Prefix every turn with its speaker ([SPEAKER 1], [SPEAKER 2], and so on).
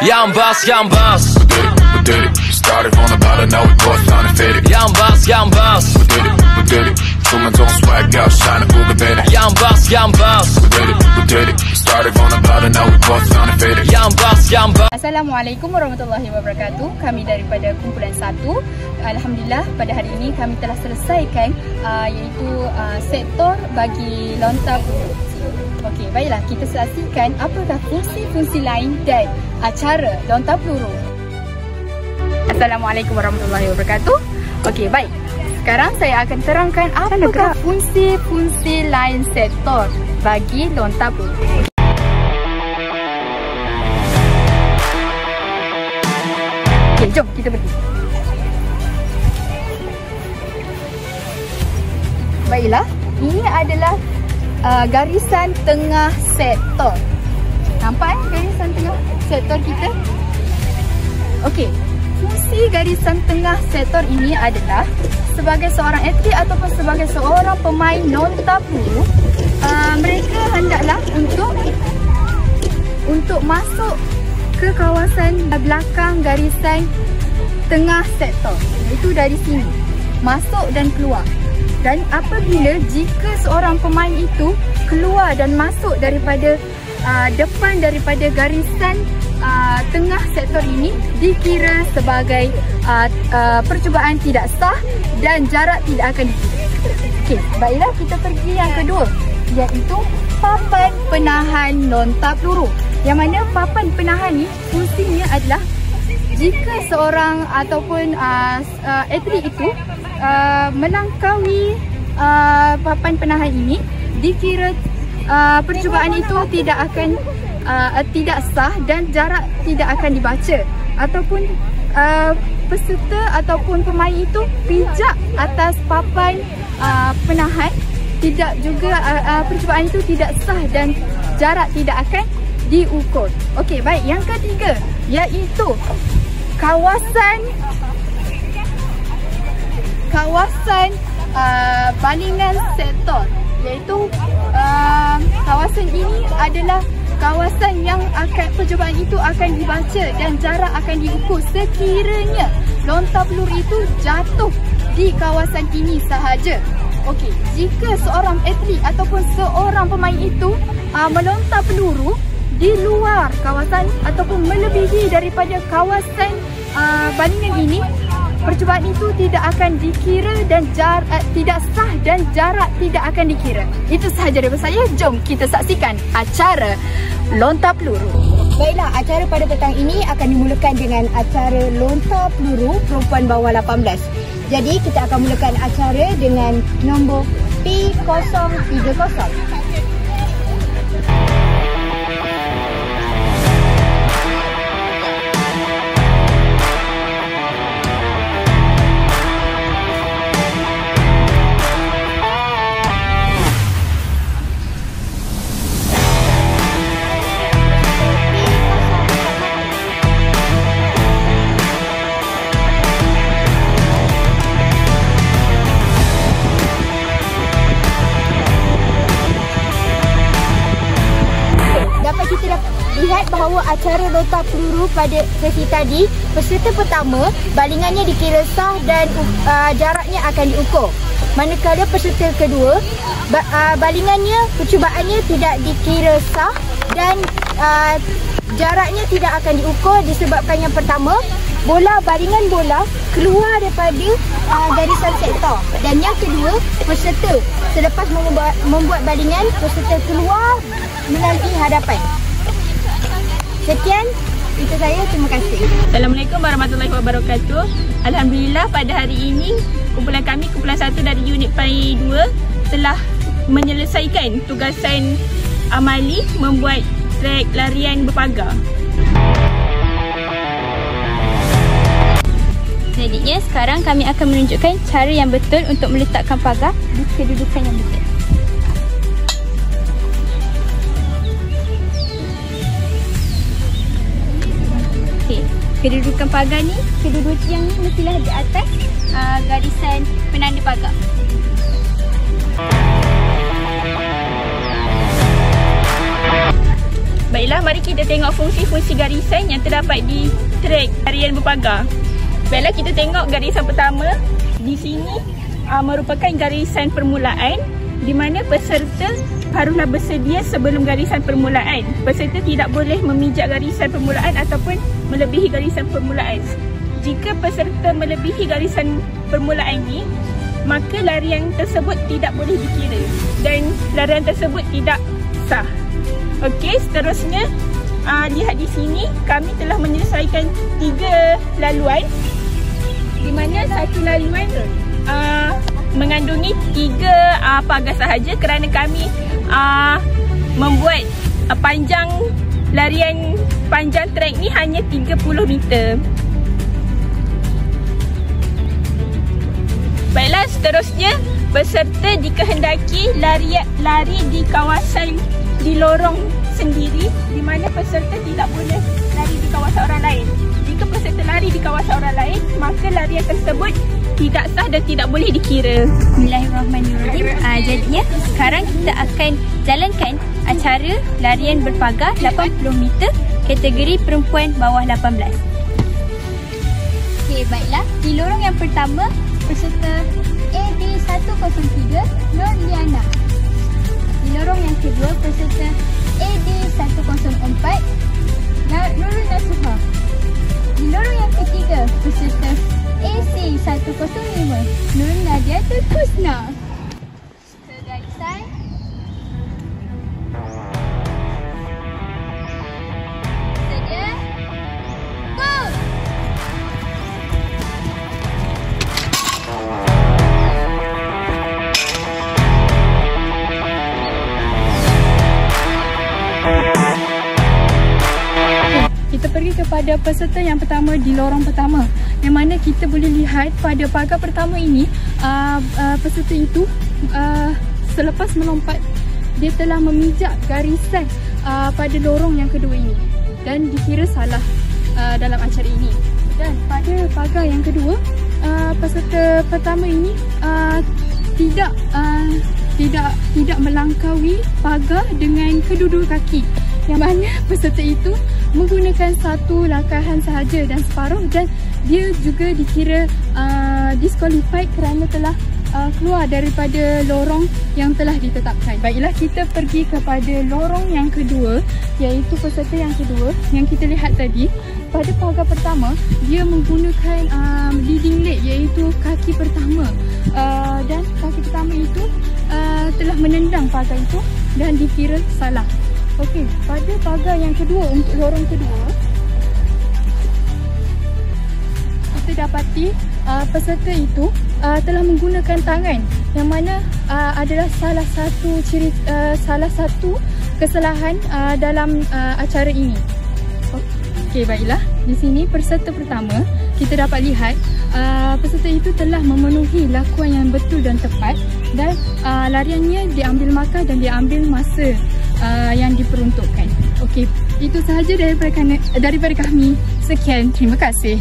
[SPEAKER 1] Young boss, young boss.
[SPEAKER 2] We did it. Started from the bottom, now we both trying to fit it.
[SPEAKER 1] Young boss, young boss.
[SPEAKER 2] We did it. Two months on swag out, shining through the bed.
[SPEAKER 1] Young boss, young boss.
[SPEAKER 2] We did it. Started from the bottom, now we both trying to fit it.
[SPEAKER 1] Young boss, young boss.
[SPEAKER 3] Assalamualaikum warahmatullahi wabarakatuh. Kami daripada kumpulan 1. Alhamdulillah pada hari ini kami telah selesaikan iaitu sektor bagi lontar peluru. Okey, baiklah kita saksikan apakah fungsi-fungsi lain dan acara lontar peluru. Assalamualaikum warahmatullahi wabarakatuh. Okey, baik. Sekarang saya akan terangkan apakah fungsi-fungsi lain sektor bagi lontar peluru. Okey, jom kita pergi. Baiklah, ini adalah garisan tengah sektor. Nampak garisan tengah sektor kita? Okey, fungsi garisan tengah sektor ini adalah sebagai seorang atlet ataupun sebagai seorang pemain lontar peluru, mereka hendaklah untuk masuk ke kawasan belakang garisan tengah sektor, iaitu dari sini masuk dan keluar. Dan apabila jika seorang pemain itu keluar dan masuk daripada depan daripada garisan tengah sektor ini, dikira sebagai percubaan tidak sah dan jarak tidak akan dikira. Okey, baiklah kita pergi yang kedua, iaitu papan penahan lontar peluru. Yang mana papan penahan ni fungsinya adalah jika seorang ataupun atlet itu melangkaui papan penahan ini, dikira percubaan itu tidak sah dan jarak tidak akan dibaca, ataupun peserta ataupun pemain itu pijak atas papan penahan, tidak juga percubaan itu tidak sah dan jarak tidak akan diukur. Okey, baik, yang ketiga iaitu kawasan balingan sektor, iaitu kawasan ini adalah kawasan yang percubaan itu akan dibaca dan jarak akan diukur sekiranya lontar peluru itu jatuh di kawasan ini sahaja. Okey, jika seorang atlet ataupun seorang pemain itu melontar peluru di luar kawasan ataupun melebihi daripada kawasan balingan ini, percubaan itu tidak akan dikira dan tidak sah dan jarak tidak akan dikira. Itu sahaja daripada saya. Jom kita saksikan acara lontar peluru. Baiklah, acara pada petang ini akan dimulakan dengan acara lontar peluru perempuan bawah 18. Jadi kita akan mulakan acara dengan nombor P030. Lihat bahawa acara lontar peluru pada sesi tadi, peserta pertama balingannya dikira sah dan jaraknya akan diukur. Manakala peserta kedua balingannya, percubaannya tidak dikira sah dan jaraknya tidak akan diukur disebabkan yang pertama, balingan bola keluar daripada garisan sektor, dan yang kedua, peserta selepas membuat balingan, peserta keluar melalui hadapan. Sekian, itu saya. Terima kasih.
[SPEAKER 4] Assalamualaikum warahmatullahi wabarakatuh. Alhamdulillah pada hari ini kumpulan kami, kumpulan 1 dari unit PAI 2 telah menyelesaikan tugasan amali membuat trek larian berpagar.
[SPEAKER 3] Selanjutnya, sekarang kami akan menunjukkan cara yang betul untuk meletakkan pagar di kedudukan yang betul. Kedudukan pagar ni, kedua-dua tiang ni mestilah di atas garisan penanda pagar.
[SPEAKER 4] Baiklah, mari kita tengok fungsi-fungsi garisan yang terdapat di trek larian berpagar. Baiklah, kita tengok garisan pertama. Di sini merupakan garisan permulaan di mana peserta haruslah bersedia sebelum garisan permulaan. Peserta tidak boleh memijak garisan permulaan ataupun melebihi garisan permulaan. Jika peserta melebihi garisan permulaan ni, maka larian tersebut tidak boleh dikira dan larian tersebut tidak sah. Okey, seterusnya lihat di sini kami telah menyelesaikan 3 laluan di mana satu laluan mengandungi 3 pagar sahaja kerana kami membuat panjang trek ni hanya 30 meter. Baiklah, seterusnya peserta dikehendaki lari di kawasan di lorong sendiri di mana peserta tidak boleh lari di kawasan orang lain. Jika peserta lari di kawasan orang lain, maka larian tersebut tidak sah dan tidak boleh dikira.
[SPEAKER 5] Bismillahirrahmanirrahim. Jadinya sekarang kita akan jalankan acara larian berpagar 80 meter kategori perempuan bawah 18. Okey, baiklah. Di lorong yang pertama, peserta AD103 Nur Liana. Di lorong yang kedua, peserta AD104 Nurul Nasuha. Di lorong yang ketiga, peserta AC105 Nur Nadiatul Husna. Garisan. Sedia. Go!
[SPEAKER 3] Kita pergi kepada peserta yang pertama di lorong pertama, yang mana kita boleh lihat pada pagar pertama ini peserta itu selepas melompat dia telah memijak garisan pada lorong yang kedua ini dan dikira salah dalam acara ini. Dan pada pagar yang kedua, peserta pertama ini tidak melangkaui pagar dengan kedua-dua kaki, yang mana peserta itu menggunakan satu langkahan sahaja dan separuh, dan dia juga dikira disqualified kerana telah keluar daripada lorong yang telah ditetapkan. Baiklah, kita pergi kepada lorong yang kedua, iaitu peserta yang kedua yang kita lihat tadi. Pada pagar pertama, dia menggunakan leading leg, iaitu kaki pertama, dan kaki pertama itu telah menendang pagar itu dan dikira salah. Okey, pada pagar yang kedua, untuk lorong kedua, kita dapati peserta itu telah menggunakan tangan, yang mana adalah salah satu kesalahan dalam acara ini. Okey, baiklah. Di sini peserta pertama, kita dapat lihat peserta itu telah memenuhi lakuan yang betul dan tepat, dan lariannya diambil markah dan diambil masa yang diperuntukkan. Okey, itu sahaja daripada kami. Sekian, terima kasih.